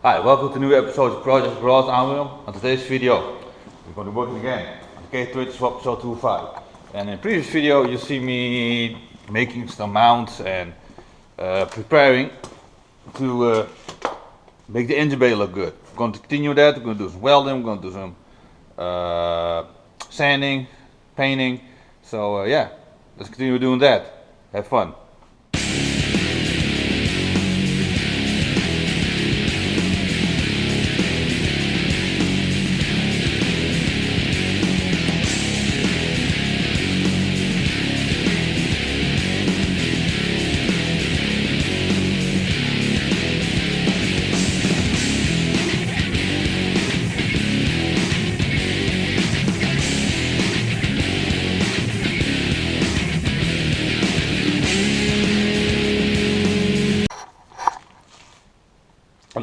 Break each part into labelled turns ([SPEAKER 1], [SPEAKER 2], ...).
[SPEAKER 1] Hi, welcome to a new episode of Project Garage. On today's video, we're going to be working again on the K20 swap Peugeot 25. And in the previous video, you see me making some mounts and preparing to make the engine bay look good. We're going to continue that. We're going to do some welding. We're going to do some sanding, painting. So yeah, let's continue doing that. Have fun.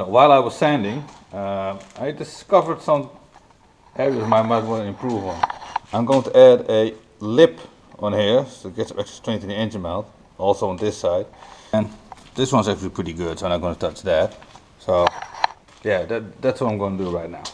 [SPEAKER 1] While I was sanding, I discovered some areas I might want to improve on. I'm going to add a lip on here so it gets some extra strength in the engine mount, also on this side. And this one's actually pretty good, so I'm not going to touch that. So yeah, that's what I'm going to do right now.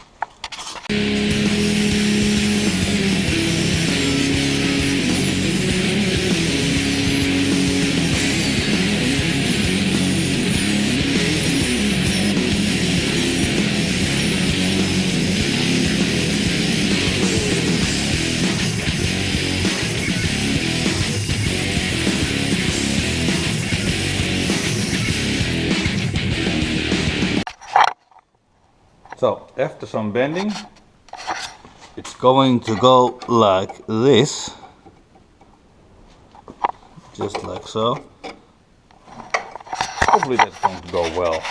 [SPEAKER 1] So after some bending, it's going to go like this, just like so. Hopefully that's going to go well.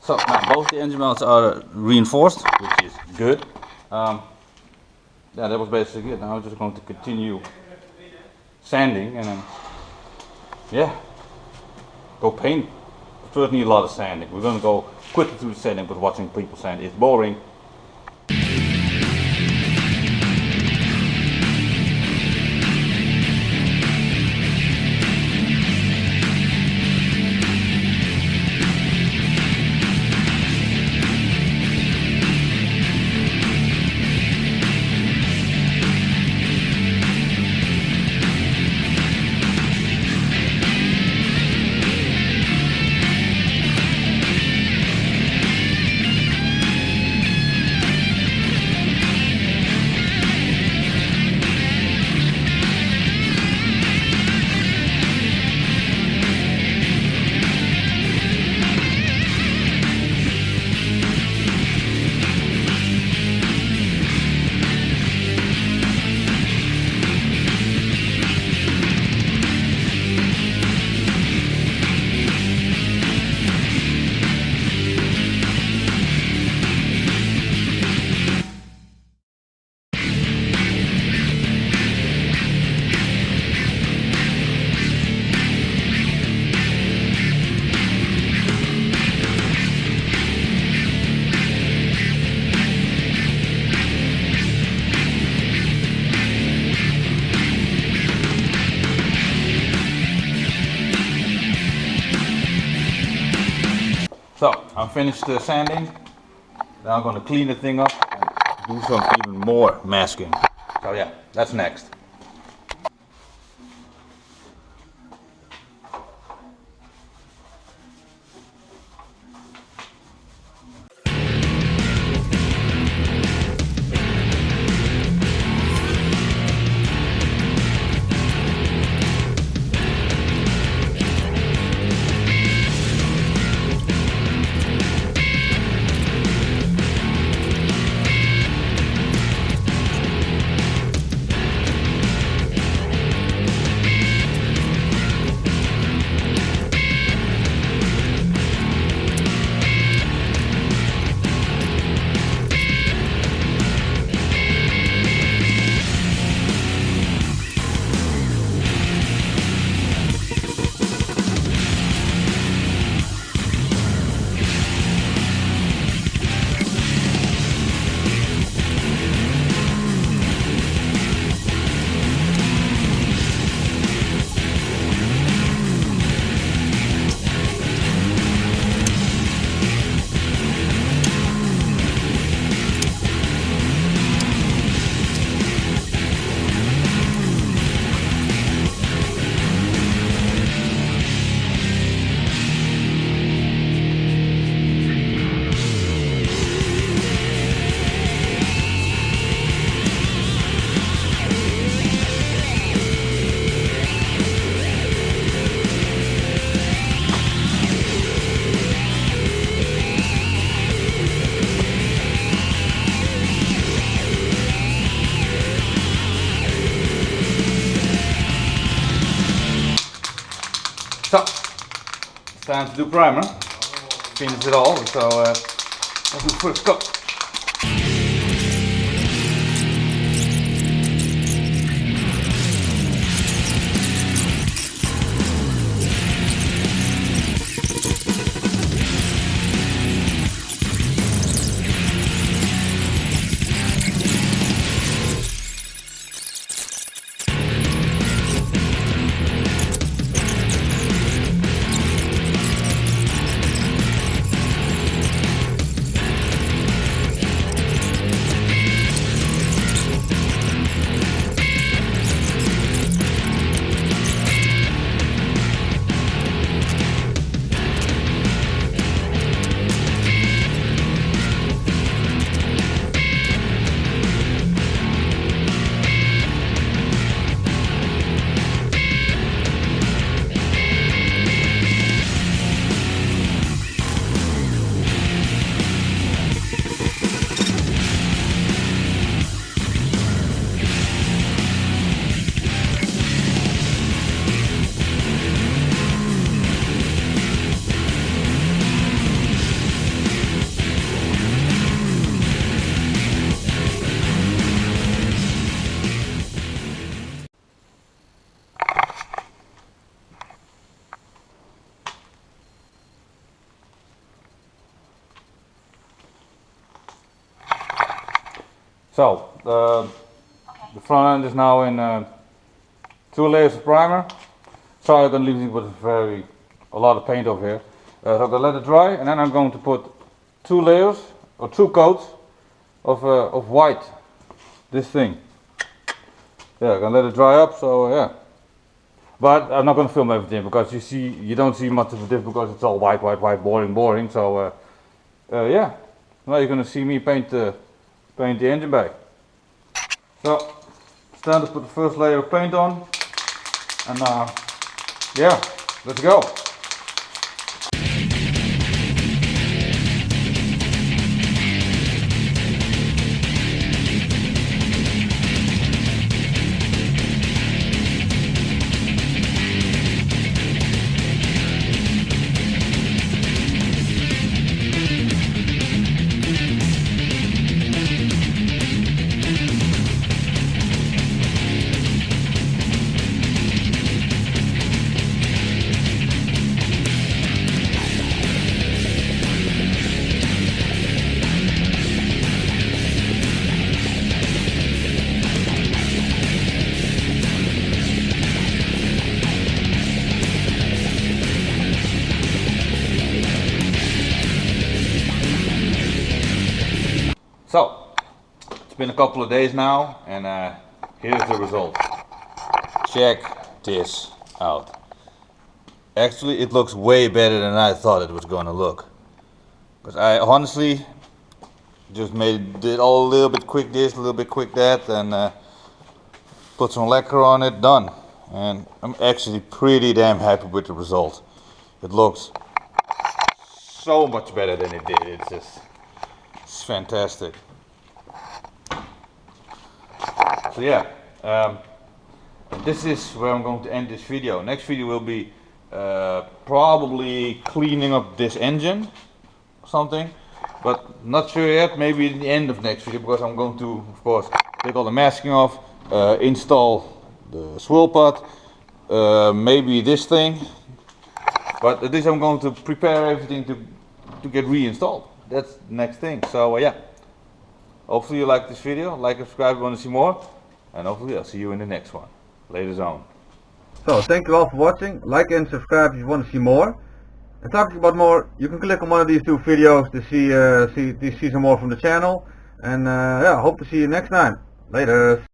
[SPEAKER 1] So now both the engine mounts are reinforced, which is good. Yeah, that was basically it. Now I'm just going to continue sanding and then, yeah, go paint. First need a lot of sanding. We're going to go quickly through the sanding, but watching people sand is boring. So I'm finished sanding. Now I'm going to clean the thing up and do some even more masking. So yeah, that's next. So, it's time to do primer. Finish it all, so let's do the first coat. So the front end is now in 2 layers of primer. Sorry, I'm going to leave it with a lot of paint over here. So I'm going to let it dry, and then I'm going to put 2 layers or 2 coats of white. This thing. Yeah, I'm going to let it dry up. So yeah. But I'm not going to film everything because you don't see much of a difference because it's all white, boring. So yeah, now you're going to see me paint the engine bay. So it's time to put the first layer of paint on, and yeah, let's go. So, it's been a couple of days now, and here's the result. Check this out. Actually, it looks way better than I thought it was gonna look. Because I honestly just did all a little bit quick this, a little bit quick that, and put some lacquer on it, done. And I'm actually pretty damn happy with the result. It looks so much better than it did. It's fantastic. So yeah, this is where I'm going to end this video. Next video will be probably cleaning up this engine or something, but not sure yet. Maybe at the end of next video, because I'm going to, of course, take all the masking off, install the swirl pot, maybe this thing, but at least I'm going to prepare everything to get reinstalled. That's the next thing. So yeah, hopefully you like this video. Like and subscribe if you want to see more, and hopefully I'll see you in the next one. Later on.
[SPEAKER 2] So thank you all for watching. Like and subscribe if you want to see more. And talking about more, you can click on one of these 2 videos to see some more from the channel. And yeah, hope to see you next time. Later.